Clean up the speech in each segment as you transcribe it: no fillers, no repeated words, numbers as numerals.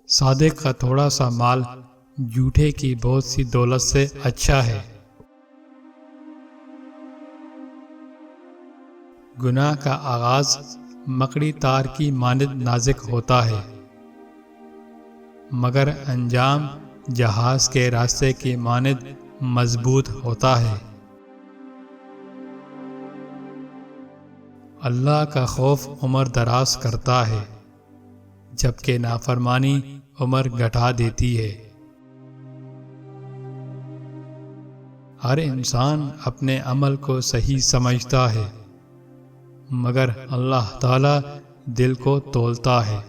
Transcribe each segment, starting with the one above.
صادق کا تھوڑا سا مال جھوٹے کی بہت سی دولت سے اچھا ہے۔ گناہ کا آغاز مکڑی تار کی مانند نازک ہوتا ہے، مگر انجام جہاز کے راستے کی مانند مضبوط ہوتا ہے۔ اللہ کا خوف عمر دراز کرتا ہے، جبکہ نافرمانی عمر گھٹا دیتی ہے۔ ہر انسان اپنے عمل کو صحیح سمجھتا ہے، مگر اللہ تعالی دل کو تولتا ہے۔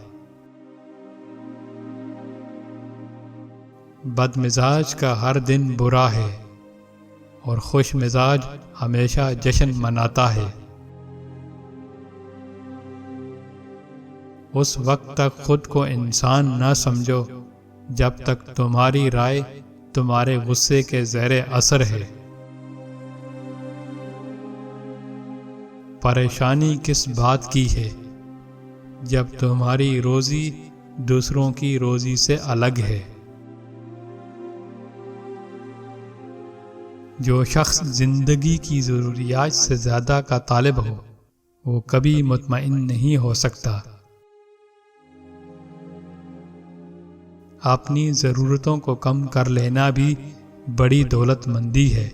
بد مزاج کا ہر دن برا ہے، اور خوش مزاج ہمیشہ جشن مناتا ہے۔ اس وقت تک خود کو انسان نہ سمجھو جب تک تمہاری رائے تمہارے غصے کے زیر اثر ہے۔ پریشانی کس بات کی ہے جب تمہاری روزی دوسروں کی روزی سے الگ ہے۔ جو شخص زندگی کی ضروریات سے زیادہ کا طالب ہو وہ کبھی مطمئن نہیں ہو سکتا۔ اپنی ضرورتوں کو کم کر لینا بھی بڑی دولت مندی ہے۔